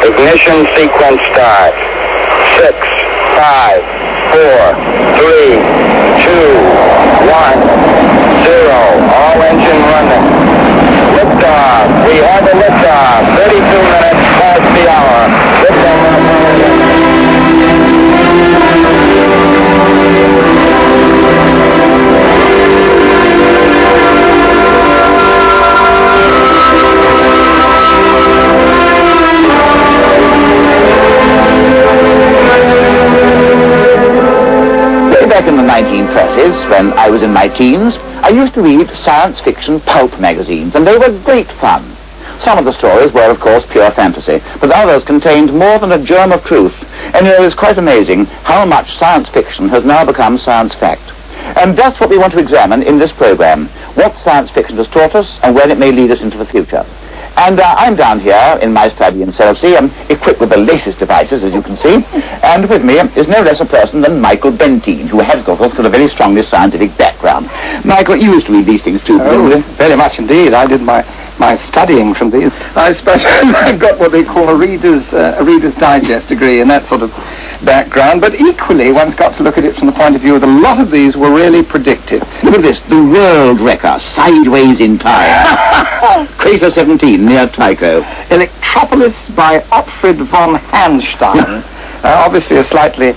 Ignition sequence start. 6, 5, 4, 3, 2, 1, 0. All engine running. Liftoff. We have a liftoff. 32 minutes past the hour. Liftoff on Apollo. Back in the 1930s, when I was in my teens, I used to read science fiction pulp magazines, and they were great fun. Some of the stories were, of course, pure fantasy, but others contained more than a germ of truth. And it's quite amazing how much science fiction has now become science fact. And that's what we want to examine in this program, what science fiction has taught us and where it may lead us into the future. And I'm down here in my study in Chelsea, equipped with the latest devices, as you can see. And with me is no less a person than Michael Bentine, who has, of course, got a very strongly scientific background. Michael, you used to read these things too, didn't you? Very much indeed. I did my studying from these. I suppose I've got what they call a Reader's Digest degree and that sort of background, but equally one's got to look at it from the point of view that a lot of these were really predictive. Look at this, the World Wrecker, sideways in time. Crater 17 near Tycho. Electropolis by Otfried von Hanstein. Obviously a slightly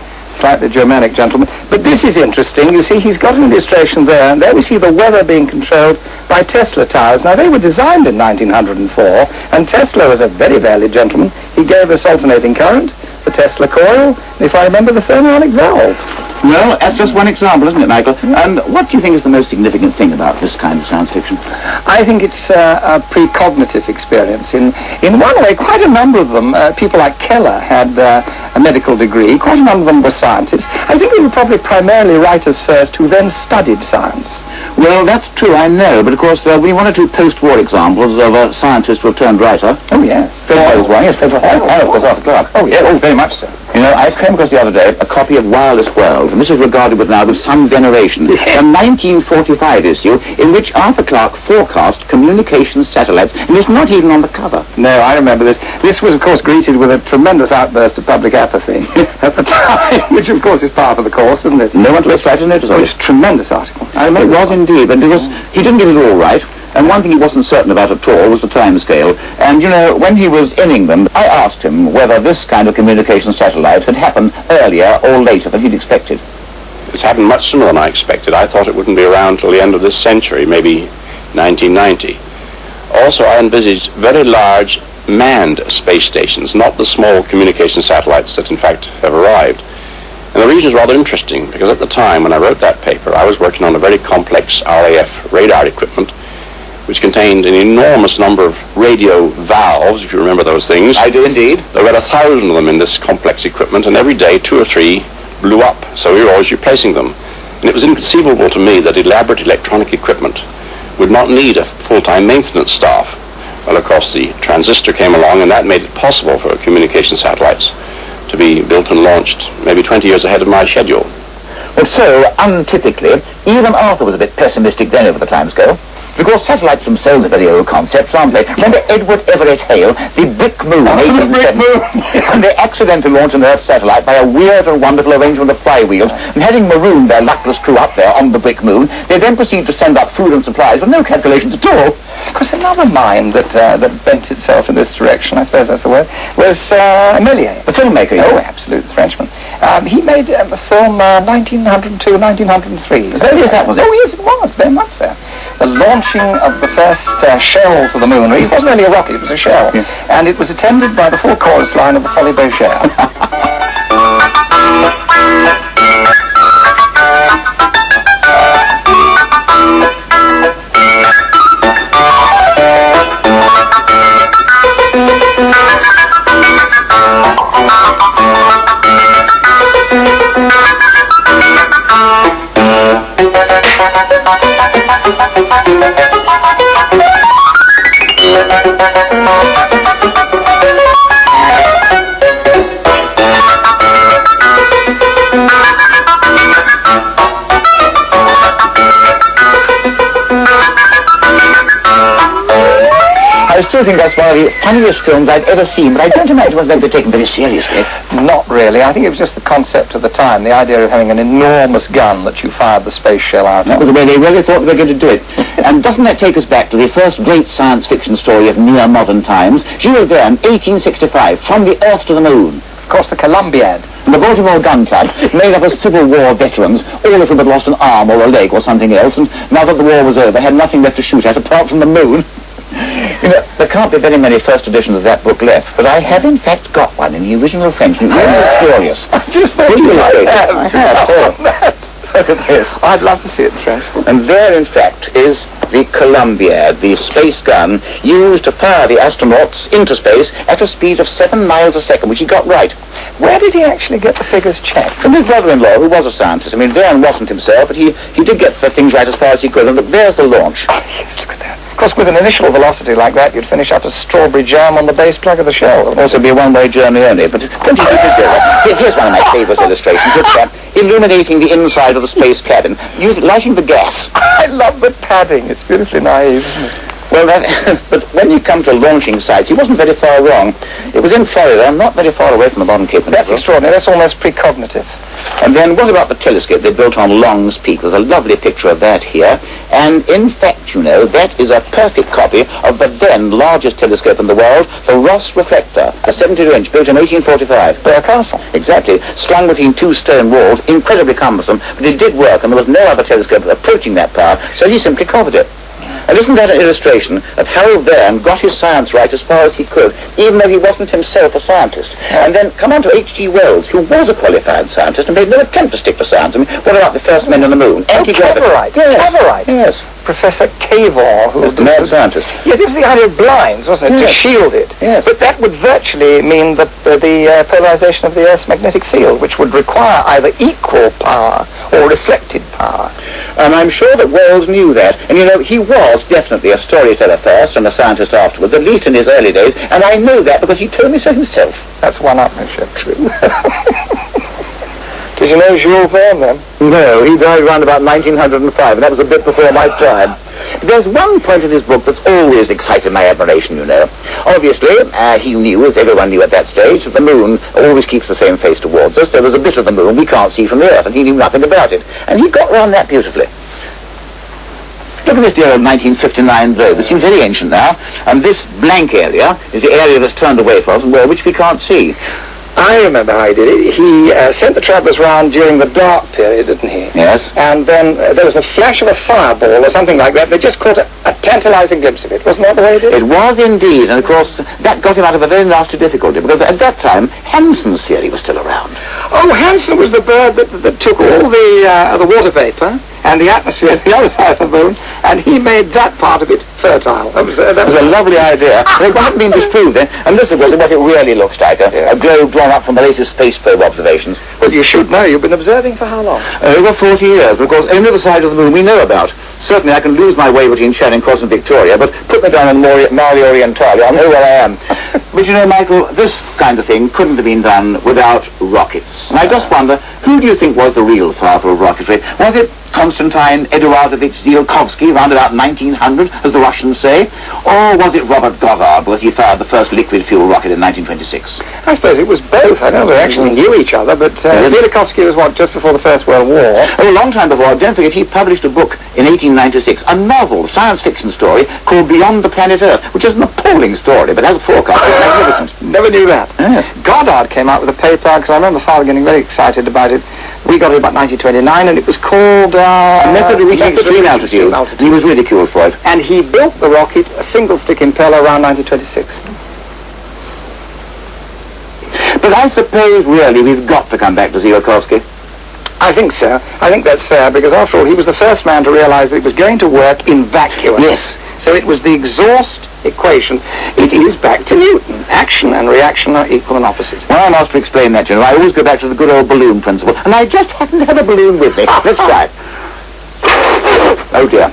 Germanic gentleman. But this is interesting. You see, he's got an illustration there, and there we see the weather being controlled by Tesla towers. Now, they were designed in 1904, and Tesla was a very valid gentleman. He gave us alternating current, the Tesla coil, and if I remember, the thermonic valve. Well, that's just one example, isn't it, Michael? And what do you think is the most significant thing about this kind of science fiction? I think it's a precognitive experience. In one way, quite a number of them, people like Keller had a medical degree. Quite a number of them were scientists. I think they were probably primarily writers first who then studied science. Well, that's true, I know. But, of course, we one or two post-war examples of a scientist who have turned writer. Oh, yes. Fred Hoyle was one. Yes, Fred Hoyle, of course, Arthur Clarke. Oh, yeah, oh, very much so. You know, I came across the other day a copy of Wildest World, and this is regarded now with some veneration. A 1945 issue in which Arthur Clarke forecast communications satellites, and it's not even on the cover. No, I remember this. This was, of course, greeted with a tremendous outburst of public apathy at the time, which, of course, is part of the course, isn't it? No one took tried to notice of it. It's a tremendous article. I remember it was indeed, but he didn't get it all right. And one thing he wasn't certain about at all was the time scale. And, you know, when he was inning them, I asked him whether this kind of communication satellite had happened earlier or later than he'd expected. It's happened much sooner than I expected. I thought it wouldn't be around till the end of this century, maybe 1990. Also, I envisaged very large manned space stations, not the small communication satellites that in fact have arrived. And the reason is rather interesting, because at the time when I wrote that paper, I was working on a very complex RAF radar equipment, which contained an enormous number of radio valves, if you remember those things. I do indeed. There were about 1,000 of them in this complex equipment, and every day 2 or 3 blew up, so we were always replacing them. And it was inconceivable to me that elaborate electronic equipment would not need a full-time maintenance staff. Well, of course, the transistor came along, and that made it possible for communication satellites to be built and launched maybe 20 years ahead of my schedule. Well, so, untypically, even Arthur was a bit pessimistic then over the timescale. Because satellites themselves are very old concepts, aren't they? Remember Edward Everett Hale, the Brick Moon, 1870, and they accidentally launched an Earth satellite by a weird and wonderful arrangement of flywheels, and having marooned their luckless crew up there on the Brick Moon, they then proceeded to send up food and supplies with no calculations at all. Of course, another mind that bent itself in this direction, I suppose that's the word, was Méliès. The filmmaker, Oh, absolutely, the Frenchman. He made a film 1902, 1903. As early as that, was it? Oh, yes, it was, very much so. The launching of the first shell to the moon. It wasn't really a rocket, it was a shell. Yeah. And it was attended by the full chorus line of the Folies Bergère. still think that's one of the funniest films I've ever seen, but I don't imagine it was meant to be taken very seriously. Not really. I think it was just the concept of the time, the idea of having an enormous gun that you fired the space shell out That of. was the way they really thought they were going to do it. And doesn't that take us back to the first great science fiction story of near modern times? Jules Verne, 1865, From the Earth to the Moon. Of course, the Columbiad. And the Baltimore Gun Club, made up of Civil War veterans, all of whom had lost an arm or a leg or something else, and now that the war was over, had nothing left to shoot at apart from the moon. You know, there can't be very many first editions of that book left, but I have in fact got one in the original French, and it really is glorious. I just thought you might have. I have, too. Look at this. I'd love to see it in French. And there, in fact, is the Columbiad, the space gun used to fire the astronauts into space at a speed of 7 miles a second, which he got right. Where did he actually get the figures checked? From his brother-in-law, who was a scientist. I mean, Verne wasn't himself, but he did get the things right as far as he could. And look, there's the launch. Oh, yes, look at that. Of course, with an initial velocity like that, you'd finish up as strawberry jam on the base plug of the shell. It would also be a one-way journey only, but plenty to do. Here's one of my favourite illustrations. It's illuminating the inside of the space cabin, lighting the gas. I love the padding. It's beautifully naive, isn't it? Well, but when you come to launching sites, he wasn't very far wrong. It was in Florida, not very far away from the modern Cape. That's extraordinary. That's almost precognitive. And then what about the telescope they built on Long's Peak? There's a lovely picture of that here. And in fact, you know, that is a perfect copy of the then largest telescope in the world, the Ross reflector, a 72-inch, built in 1845. Burr Castle. Exactly. Slung between two stone walls, incredibly cumbersome, but it did work, and there was no other telescope approaching that power, so he simply copied it. And isn't that an illustration of how Verne got his science right as far as he could, even though he wasn't himself a scientist? And then come on to H.G. Wells, who was a qualified scientist and made no attempt to stick to science. I mean, what about the first men on the moon? Anti-gravity. Yes. Cleverite. Yes. Professor Cavor, who was the mad scientist. Yes, it was the idea of blinds, wasn't it, to Yes. shield it. Yes. But that would virtually mean the polarization of the Earth's magnetic field, which would require either equal power or reflected power. And I'm sure that Wells knew that. And, you know, he was definitely a storyteller first and a scientist afterwards, at least in his early days. And I know that because he told me so himself. That's one-upmanship. True. Did you know Jules Verne, then? No, he died around about 1905, and that was a bit before my time. There's one point in his book that's always excited my admiration, you know. Obviously, he knew, as everyone knew at that stage, that the moon always keeps the same face towards us. There was a bit of the moon we can't see from the Earth, and he knew nothing about it. And he got round that beautifully. Look at this dear old 1959 globe. It seems very ancient now. And this blank area is the area that's turned away from us, and which we can't see. I remember how he did it. He sent the travellers round during the dark period, didn't he? Yes. And then there was a flash of a fireball or something like that. They just caught a tantalising glimpse of it. Wasn't that the way he did it? It was indeed, and of course that got him out of a very nasty difficulty, because at that time Hansen's theory was still around. Oh, Hansen was the bird that took all the water vapour and the atmosphere to the other side of the moon, and he made that part of it fertile. That was a lovely idea. It hadn't been disproved then, and this, of course, is what it really looks like, a globe drawn up from the latest space probe observations. Well, you should know. You've been observing for how long? Over 40 years, because only the side of the moon we know about. Certainly I can lose my way between Charing Cross and Victoria, but put me down in Mare Orientale, I'll know where I am. But you know, Michael, this kind of thing couldn't have been done without rockets. And I just wonder, who do you think was the real father of rocketry? Was it Konstantin Eduardovich Tsiolkovsky, round about 1900, as the Russians say? Or was it Robert Goddard, because he fired the first liquid fuel rocket in 1926? I suppose it was both. I don't know they actually knew each other, but Tsiolkovsky was, just before the First World War? Oh, a long time before. Don't forget, he published a book in 1896, a novel, science fiction story, called Beyond the Planet Earth, which is an appalling story, but as a forecast, it's magnificent. Never knew that. Yes. Goddard came out with a paper, because I remember Father getting very excited about it. We got it about 1929, and it was called... A method of reaching extreme altitudes. He was ridiculed for it. And he built the rocket, a single-stick impeller, around 1926. But I suppose, really, we've got to come back to Tsiolkovsky. I think so. I think that's fair, because after all, he was the first man to realize that it was going to work in vacuum. Yes. So it was the exhaust equation. It is back to Newton. Action and reaction are equal and opposite. When I'm asked to explain that, you know, I always go back to the good old balloon principle, and I just happen to have a balloon with me. Let's try it. Oh, dear.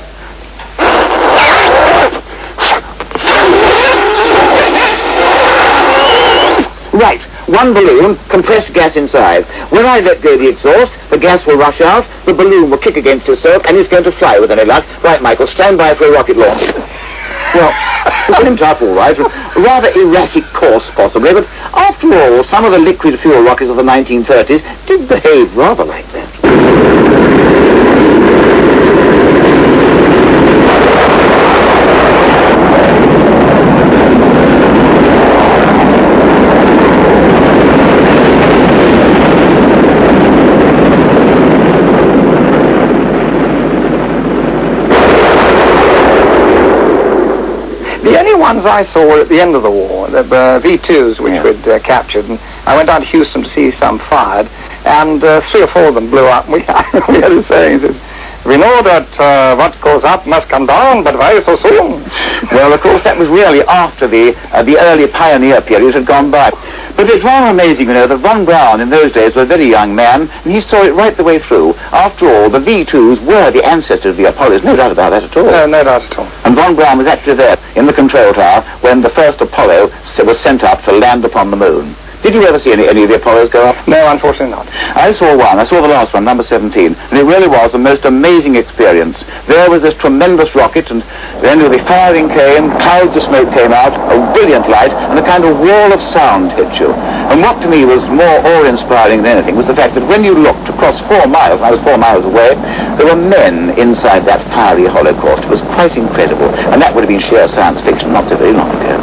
Right. One balloon, compressed gas inside. When I let go the exhaust, the gas will rush out, the balloon will kick against itself, and it's going to fly with any luck. Right, Michael, stand by for a rocket launch. Well... It went up all right. A rather erratic course, possibly, but after all, some of the liquid fuel rockets of the 1930s did behave rather like that. Ones I saw were at the end of the war, the V2s which we'd captured, and I went down to Houston to see some fired, and 3 or 4 of them blew up. We had a saying, it says, "We know that what goes up must come down, but why so soon?" Well, of course, that was really after the early pioneer period had gone by. But it's rather amazing, you know, that Von Braun in those days was a very young man, and he saw it right the way through. After all, the V2s were the ancestors of the Apollos, no doubt about that at all. No doubt at all. And Von Braun was actually there in the control tower when the first Apollo was sent up to land upon the moon. Did you ever see any of the Apollos go up? No, unfortunately not. I saw one. I saw the last one, number 17, and it really was the most amazing experience. There was this tremendous rocket, and then the firing came, clouds of smoke came out, a brilliant light, and a kind of wall of sound hit you. And what to me was more awe-inspiring than anything was the fact that when you looked across 4 miles, and I was 4 miles away, there were men inside that fiery holocaust. It was quite incredible, and that would have been sheer science fiction not so very long ago.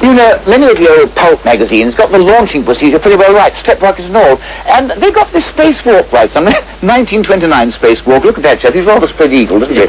You know, many of your old pulp magazines got the launching procedure pretty well right, step rockets and all. And they got this spacewalk right, some 1929 spacewalk. Look at that chap, he's rather spread eagle, isn't he?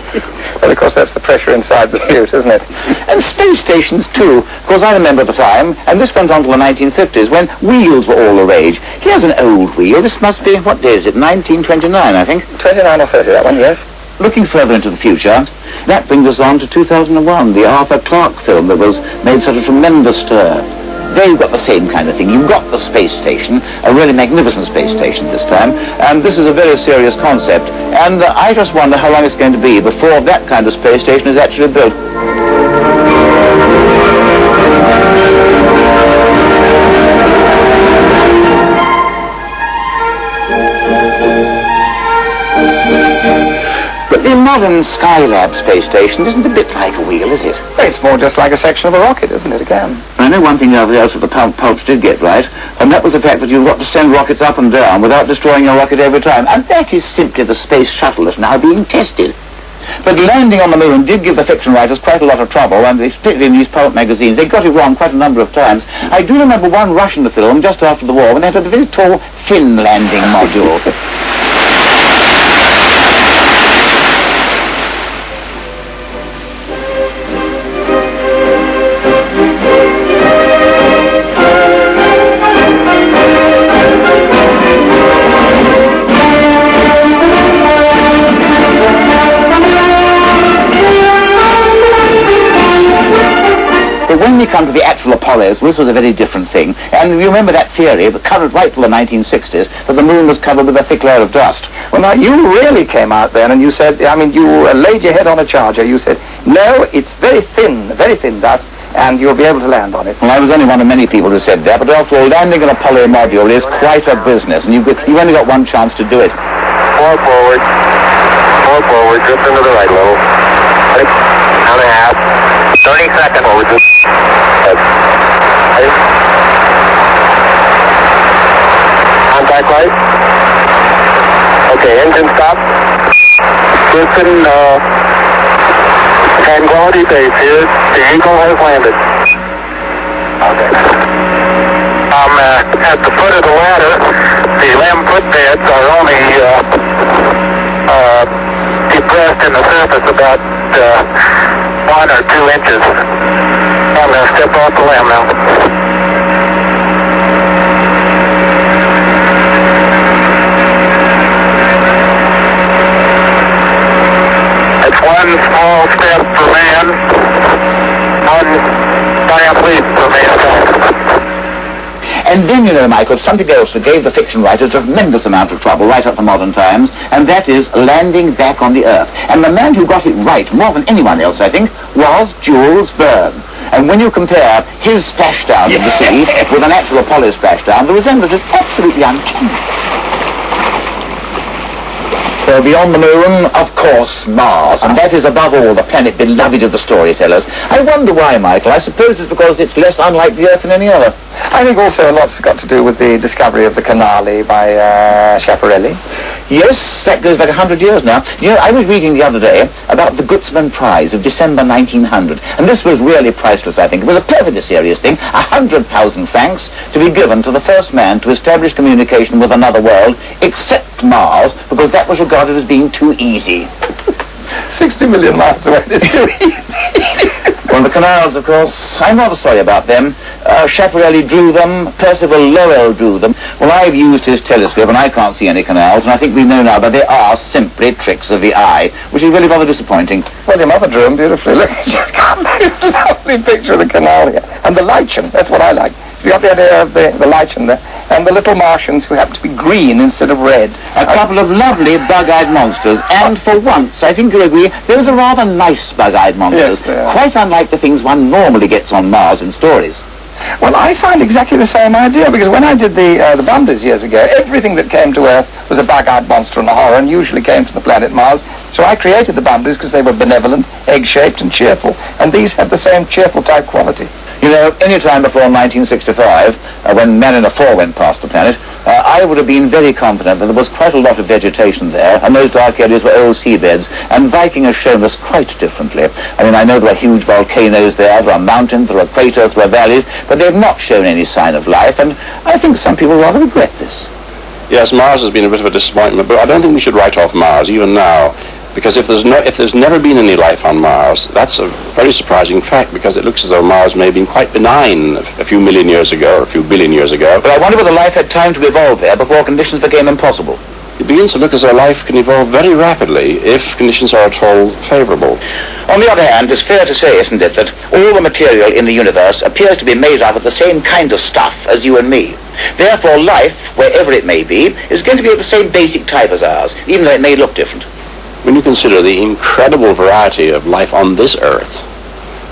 Well, of course, that's the pressure inside the suit, isn't it? And space stations, too. Of course, I remember the time, and this went on till the 1950s, when wheels were all the rage. Here's an old wheel. This must be, what day is it? 1929, I think. 29 or 30, that one, yes. Looking further into the future, that brings us on to 2001, the Arthur Clarke film that made such a tremendous stir. They've got the same kind of thing. You've got the space station, a really magnificent space station this time, and this is a very serious concept. And I just wonder how long it's going to be before that kind of space station is actually built. The modern Skylab space station isn't a bit like a wheel, is it? It's more just like a section of a rocket, isn't it, again? I know one thing else that the pulps did get right, and that was the fact that you've got to send rockets up and down without destroying your rocket every time. And that is simply the space shuttle that's now being tested. But landing on the moon did give the fiction writers quite a lot of trouble, and particularly in these pulp magazines. They got it wrong quite a number of times. I do remember one Russian film just after the war when they had a very tall, thin landing module. When we come to the actual Apollos, this was a very different thing. And you remember that theory that covered right till the 1960s, that the moon was covered with a thick layer of dust. Well, now, you really came out then and you said, I mean, you laid your head on a charger. You said, no, it's very thin dust, and you'll be able to land on it. Well, I was only one of many people who said that, but after all, landing an Apollo module is quite a business, and you've only got one chance to do it. 4 forward, just into the right a little. 6 and a half, 30 seconds forward, just contact light. Okay, engine stop. Houston, Tranquility Base here. The Eagle has landed. Okay. At the foot of the ladder, the limb footpads are only depressed in the surface about 1 or 2 inches. I'm going to step off the limb now. It's 1 small step for man, 1 giant leap for mankind. And then, you know, Michael, something else that gave the fiction writers a tremendous amount of trouble right up to modern times, and that is landing back on the Earth. And the man who got it right, more than anyone else, I think, was Jules Verne. And when you compare his splashdown in the sea with an actual Apollo splashdown, the resemblance is absolutely uncanny. Well, beyond the moon, of course, Mars, and that is above all the planet beloved of the storytellers. I wonder why, Michael. I suppose it's because it's less unlike the Earth than any other. I think also a lot's got to do with the discovery of the canali by Schiaparelli. Yes, that goes back 100 years now. You know, I was reading the other day about the Gutzman Prize of December 1900, and this was really priceless, I think. It was a perfectly serious thing, 100,000 francs to be given to the first man to establish communication with another world, except Mars, because that was regarded as being too easy. 60 million miles away, it's too easy. Well, the canals, of course, I'm rather sorry about them. Schiaparelli drew them, Percival Lowell drew them. Well, I've used his telescope and I can't see any canals, and I think we know now that they are simply tricks of the eye, which is really rather disappointing. Well, your mother drew them beautifully. Look, she's got this lovely picture of the canal here. And the lichen, that's what I like. She's got the idea of the lichen there. And the little Martians who happen to be green instead of red. A couple of lovely bug-eyed monsters, and for once, I think you'll agree, those are rather nice bug-eyed monsters. Yes, they are. Quite unlike the things one normally gets on Mars in stories. Well, I find exactly the same idea, because when I did the Bundes years ago, everything that came to Earth was a bug-eyed monster and a horror, and usually came from the planet Mars. So I created the Bundes because they were benevolent, egg-shaped, and cheerful, and these have the same cheerful type quality. You know, any time before 1965, when Mariner 4 went past the planet, I would have been very confident that there was quite a lot of vegetation there, and those dark areas were old seabeds, and Viking has shown us quite differently. I mean, I know there are huge volcanoes there are mountains, there are craters, there are valleys, but they've not shown any sign of life, and I think some people rather regret this. Yes, Mars has been a bit of a disappointment, but I don't think we should write off Mars, even now. Because if there's never been any life on Mars, that's a very surprising fact, because it looks as though Mars may have been quite benign a few million years ago, or a few billion years ago. But I wonder whether life had time to evolve there before conditions became impossible. It begins to look as though life can evolve very rapidly if conditions are at all favorable. On the other hand, it's fair to say, isn't it, that all the material in the universe appears to be made up of the same kind of stuff as you and me. Therefore, life, wherever it may be, is going to be of the same basic type as ours, even though it may look different. When you consider the incredible variety of life on this Earth,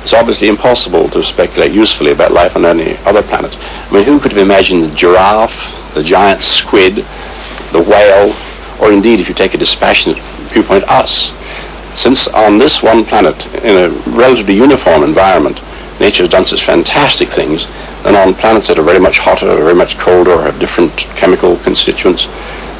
it's obviously impossible to speculate usefully about life on any other planet. I mean, who could have imagined the giraffe, the giant squid, the whale, or indeed, if you take a dispassionate viewpoint, us? Since on this one planet, in a relatively uniform environment, nature has done such fantastic things, and on planets that are very much hotter, or very much colder, or have different chemical constituents,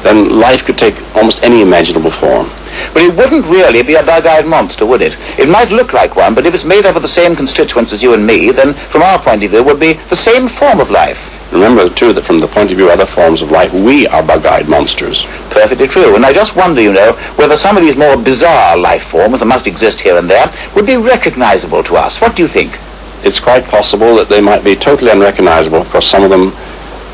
then life could take almost any imaginable form. But it wouldn't really be a bug-eyed monster, would it? It might look like one, but if it's made up of the same constituents as you and me, then from our point of view, it would be the same form of life. Remember, too, that from the point of view of other forms of life, we are bug-eyed monsters. Perfectly true. And I just wonder, you know, whether some of these more bizarre life forms that must exist here and there would be recognizable to us. What do you think? It's quite possible that they might be totally unrecognizable. Of course, some of them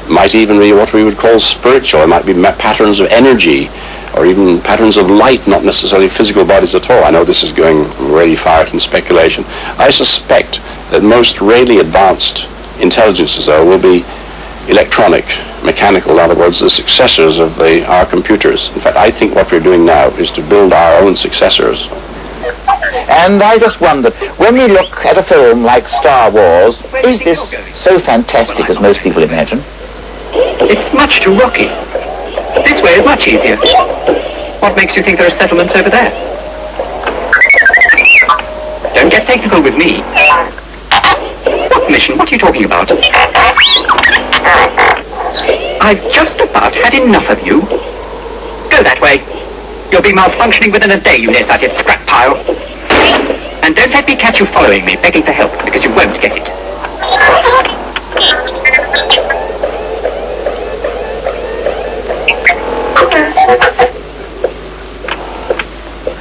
might even be what we would call spiritual. It might be patterns of energy, or even patterns of light, not necessarily physical bodies at all. I know this is going really far in speculation. I suspect that most really advanced intelligences, though, will be electronic, mechanical, in other words, the successors of our computers. In fact, I think what we're doing now is to build our own successors. And I just wondered, when we look at a film like Star Wars, is this so fantastic as most people imagine? It's much too rocky. This way is much easier. What makes you think there are settlements over there? Don't get technical with me. What mission? What are you talking about? I've just about had enough of you. Go that way. You'll be malfunctioning within a day, you nearsighted scrap pile. And don't let me catch you following me, begging for help, because you won't get it.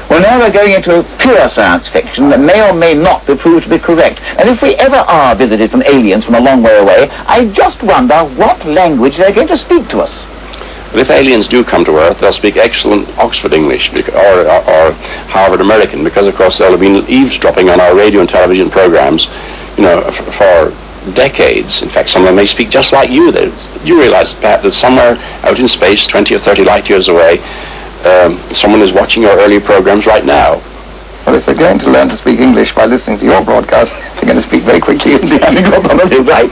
Well, now we're going into pure science fiction that may or may not be proved to be correct. And if we ever are visited from aliens from a long way away, I just wonder what language they're going to speak to us. But if aliens do come to Earth, they'll speak excellent Oxford English or Harvard American, because, of course, they'll have been eavesdropping on our radio and television programs, you know, for decades. In fact, some of them may speak just like you. You realize, Pat, that somewhere out in space, 20 or 30 light years away, someone is watching your early programs right now. Well, if they're going to learn to speak English by listening to your broadcast, they're going to speak very quickly indeed. You're probably right.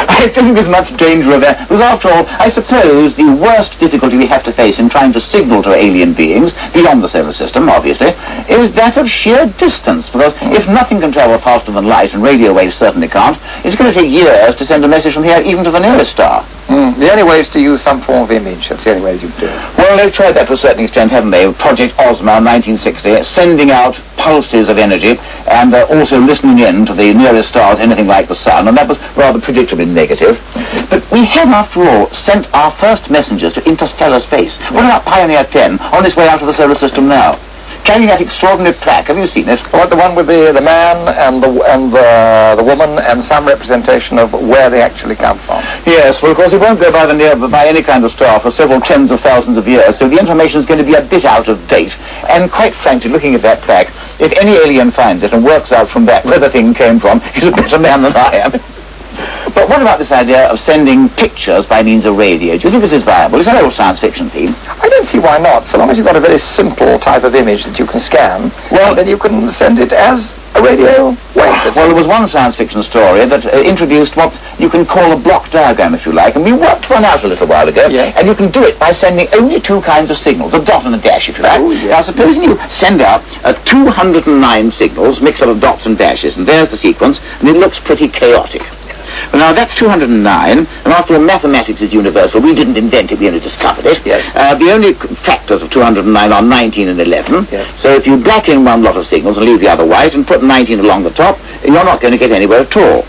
I don't think there's much danger of that, because after all, I suppose the worst difficulty we have to face in trying to signal to alien beings, beyond the solar system, obviously, is that of sheer distance, because if nothing can travel faster than light, and radio waves certainly can't, it's going to take years to send a message from here even to the nearest star. The only way is to use some form of image. That's the only way you can do it. Well, they've tried that to a certain extent, haven't they? Project Ozma in 1960, sending out pulses of energy and also listening in to the nearest stars, anything like the sun, and that was rather predictably negative. But we have, after all, sent our first messengers to interstellar space. What about Pioneer 10 on its way out of the solar system now? Carrying that extraordinary plaque. Have you seen it? What, the one with the man and the woman and some representation of where they actually come from? Yes, well, of course, it won't go by any kind of star for several tens of thousands of years, so the information is going to be a bit out of date. And quite frankly, looking at that plaque, if any alien finds it and works out from that where the thing came from, he's a better man than I am. But what about this idea of sending pictures by means of radio? Do you think this is viable? Is that an old science fiction theme? I don't see why not, so long as you've got a very simple type of image that you can scan, well, then you can send it as a radio wave. Well, there was one science fiction story that introduced what you can call a block diagram, if you like, and we worked one out a little while ago, yes. And you can do it by sending only two kinds of signals, a dot and a dash, if you like. Oh, yes. Now, supposing you send out 209 signals, mixed up of dots and dashes, and there's the sequence, and it looks pretty chaotic. Well, now, that's 209, and after all, mathematics is universal. We didn't invent it, we only discovered it. Yes. The only factors of 209 are 19 and 11. Yes. So if you black in one lot of signals and leave the other white and put 19 along the top, you're not going to get anywhere at all.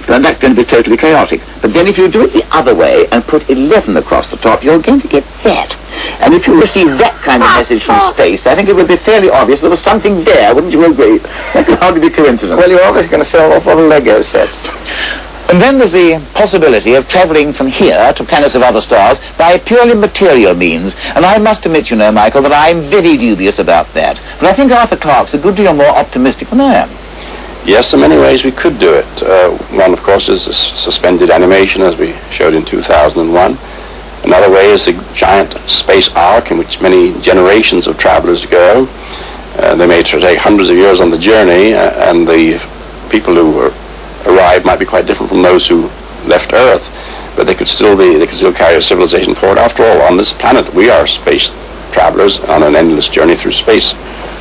And that's going to be totally chaotic. But then if you do it the other way and put 11 across the top, you're going to get that. And if you receive that kind of message from space, I think it would be fairly obvious there was something there, wouldn't you agree? That could hardly be coincidence. Well, you're obviously going to sell an awful lot of Lego sets. And then there's the possibility of travelling from here to planets of other stars by purely material means. And I must admit, you know, Michael, that I'm very dubious about that. But I think Arthur Clarke's a good deal more optimistic than I am. Yes, in many ways we could do it. One, of course, is suspended animation, as we showed in 2001. Another way is a giant space ark in which many generations of travelers go. They may take hundreds of years on the journey, and the people who arrive might be quite different from those who left Earth, but they could still carry a civilization forward. After all, on this planet, we are space travelers on an endless journey through space.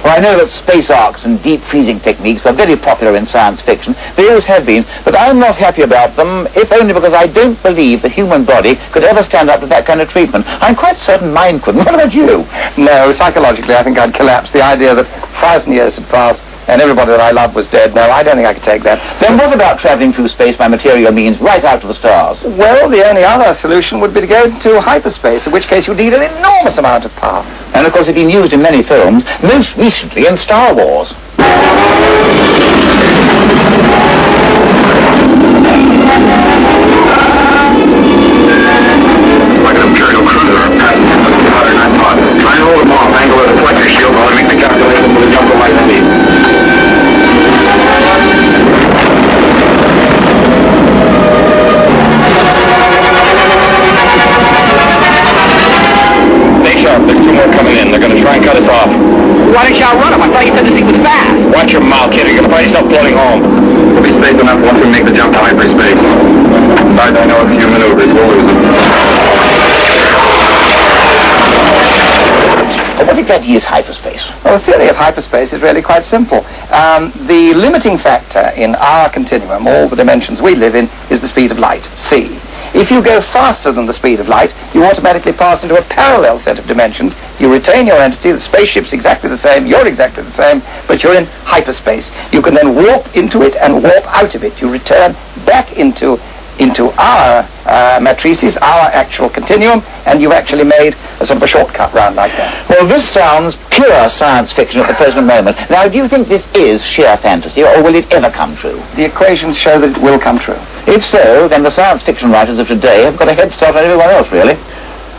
Well, I know that space arcs and deep freezing techniques are very popular in science fiction. They always have been, but I'm not happy about them, if only because I don't believe the human body could ever stand up to that kind of treatment. I'm quite certain mine couldn't. What about you? No, psychologically, I think I'd collapse. The idea that 1,000 years had passed and everybody that I loved was dead. No, I don't think I could take that. Then what about travelling through space by material means right out to the stars? Well, the only other solution would be to go into hyperspace, in which case you'd need an enormous amount of power. And of course it's been used in many films, most recently in Star Wars. Like an Imperial cruiser passing through the water, and I thought, try and hold them off, angle of the deflector shield while I make the calculations for the jump to light speed. Stay sharp, there's two more coming in. They're going to try and cut us off. Why don't y'all run them? I thought you said this thing was fast. Watch your mouth, kid. You're going to find yourself floating home. We'll be safe enough once we make the jump to hyperspace. Besides, I know a few maneuvers. We'll lose them. What exactly is hyperspace? Well, the theory of hyperspace is really quite simple. The limiting factor in our continuum, all the dimensions we live in, is the speed of light, c. If you go faster than the speed of light, you automatically pass into a parallel set of dimensions. You retain your entity, the spaceship's exactly the same, you're exactly the same, but you're in hyperspace. You can then warp into it and warp out of it. You return back into our matrices, our actual continuum, and you've actually made a sort of a shortcut round like that. Well, this sounds pure science fiction at the present moment. Now, do you think this is sheer fantasy, or will it ever come true? The equations show that it will come true. If so, then the science fiction writers of today have got a head start on everyone else, really.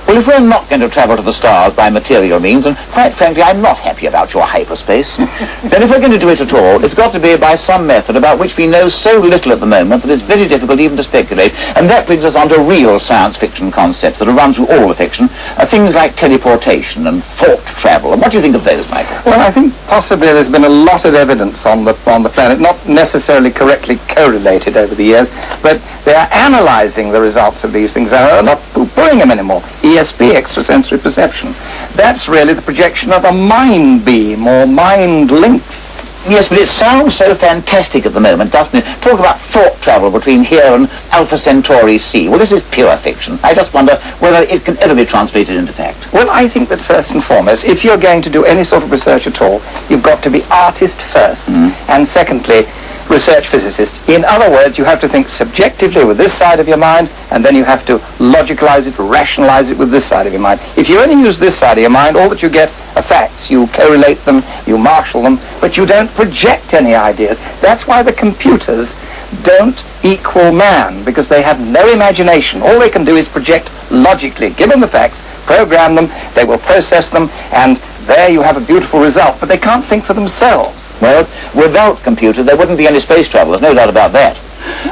Well, if we're not going to travel to the stars by material means, and quite frankly, I'm not happy about your hyperspace, then if we're going to do it at all, it's got to be by some method about which we know so little at the moment that it's very difficult even to speculate. And that brings us on to real science fiction concepts that run through all the fiction, things like teleportation and thought travel. And what do you think of those, Michael? Well, I think possibly there's been a lot of evidence on the planet, not necessarily correctly correlated over the years, but they are analysing the results of these things. They're not poo-pooing them anymore. ESP, extrasensory perception. That's really the projection of a mind beam or mind links. Yes, but it sounds so fantastic at the moment, doesn't it? Talk about thought travel between here and Alpha Centauri C. Well, this is pure fiction. I just wonder whether it can ever be translated into fact. Well, I think that first and foremost, if you're going to do any sort of research at all, you've got to be artist first, and secondly, research physicist. In other words, you have to think subjectively with this side of your mind, and then you have to logicalize it, rationalize it with this side of your mind. If you only use this side of your mind, all that you get are facts. You correlate them, you marshal them, but you don't project any ideas. That's why the computers don't equal man, because they have no imagination. All they can do is project logically. Give them the facts, program them, they will process them, and there you have a beautiful result. But they can't think for themselves. Well, without computers, there wouldn't be any space travel. There's no doubt about that.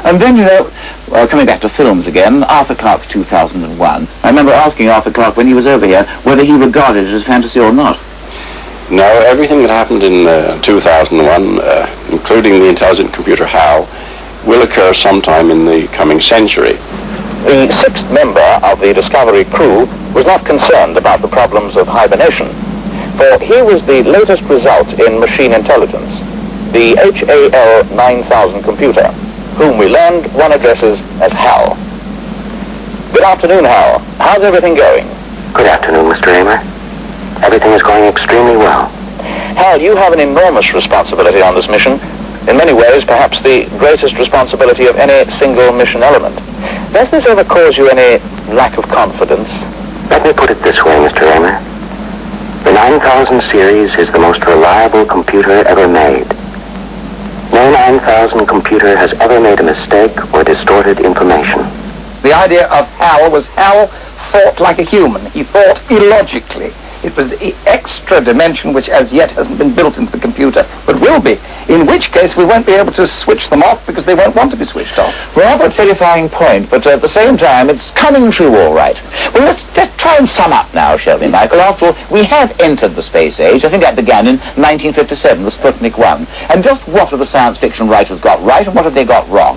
And then, you know, well, coming back to films again, Arthur Clarke's 2001. I remember asking Arthur Clarke when he was over here whether he regarded it as fantasy or not. No, everything that happened in 2001, including the intelligent computer HAL, will occur sometime in the coming century. The sixth member of the Discovery crew was not concerned about the problems of hibernation, for he was the latest result in machine intelligence, the HAL 9000 computer, whom we learned one addresses as HAL. Good afternoon, HAL. How's everything going? Good afternoon, Mr. Amer. Everything is going extremely well. HAL, you have an enormous responsibility on this mission. In many ways, perhaps the greatest responsibility of any single mission element. Does this ever cause you any lack of confidence? Let me put it this way, Mr. Amer. The 9000 series is the most reliable computer ever made. No 9000 computer has ever made a mistake or distorted information. The idea of HAL was HAL thought like a human. He thought illogically. It was the extra dimension which as yet hasn't been built into the computer, but will be, in which case we won't be able to switch them off because they won't want to be switched off. Rather a terrifying point, but at the same time, it's coming true all right. Well, let's try and sum up now, shall we, Michael? After all, we have entered the space age. I think that began in 1957, the Sputnik 1. And just what have the science fiction writers got right and what have they got wrong?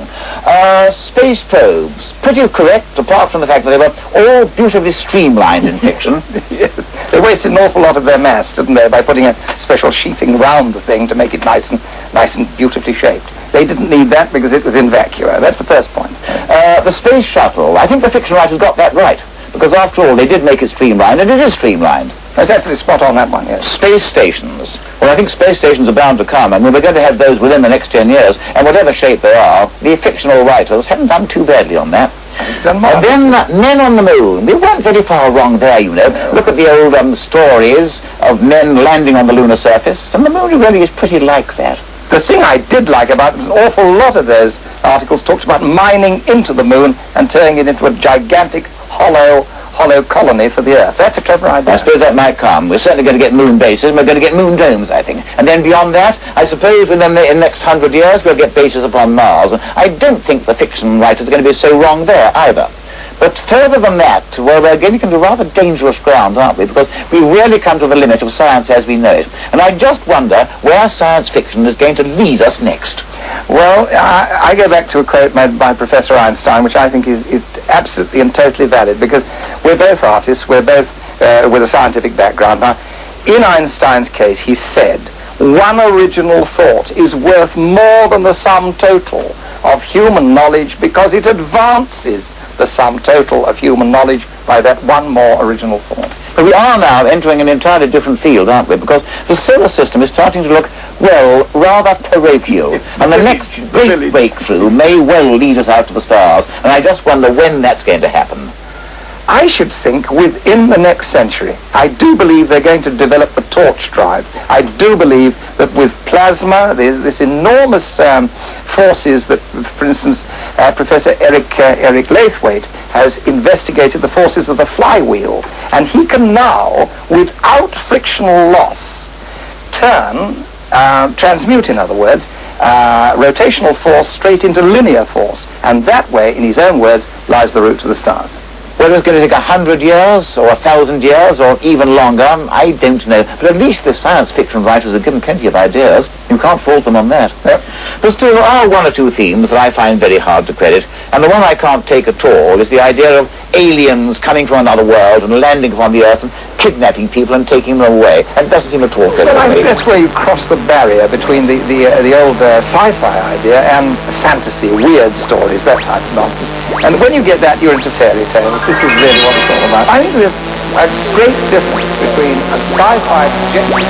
Space probes, pretty correct, apart from the fact that they were all beautifully streamlined in fiction. Yes. They wasted an awful lot of their mass, didn't they, by putting a special sheathing round the thing to make it nice and beautifully shaped. They didn't need that because it was in vacuo. That's the first point. The space shuttle, I think the fiction writers got that right, because after all, they did make it streamlined, and it is streamlined. That's absolutely spot on, that one, yes. Space stations. Well, I think space stations are bound to come, and we're going to have those within the next 10 years, and whatever shape they are, the fictional writers haven't done too badly on that. And then men on the moon. We weren't very far wrong there, you know. Look at the old stories of men landing on the lunar surface, and the moon really is pretty like that. The thing I did like about it was an awful lot of those articles talked about mining into the moon and turning it into a gigantic hollow colony for the Earth. That's a clever idea. I suppose that might come. We're certainly going to get moon bases, and we're going to get moon domes, I think. And then beyond that, I suppose within the next 100 years, we'll get bases upon Mars. And I don't think the fiction writers are going to be so wrong there, either. But further than that, well, we're getting into rather dangerous ground, aren't we? Because we really come to the limit of science as we know it. And I just wonder where science fiction is going to lead us next. Well, I go back to a quote made by Professor Einstein, which I think is absolutely and totally valid, because we're both artists, we're both with a scientific background. Now, in Einstein's case, he said, one original thought is worth more than the sum total of human knowledge because it advances the sum total of human knowledge by that one more original thought. But we are now entering an entirely different field, aren't we? Because the solar system is starting to look, well, rather parochial. And the next great breakthrough may well lead us out to the stars. And I just wonder when that's going to happen. I should think within the next century. I do believe they're going to develop the torch drive. I do believe that with plasma, this enormous forces that, for instance, Professor Eric Laithwaite has investigated the forces of the flywheel, and he can now, without frictional loss, transmute, in other words, rotational force straight into linear force, and that way, in his own words, lies the route to the stars. Whether it's going to take 100 years or 1,000 years or even longer, I don't know. But at least the science fiction writers have given plenty of ideas. You can't fault them on that. Yep. But still, there are one or two themes that I find very hard to credit, and the one I can't take at all is the idea of aliens coming from another world and landing upon the Earth and kidnapping people and taking them away. And it doesn't seem at all credible. Well, I think that's where you cross the barrier between the old sci-fi idea and fantasy, weird stories, that type of nonsense. And when you get that, you're into fairy tales. This is really what it's all about. I think there's a great difference between a sci-fi projected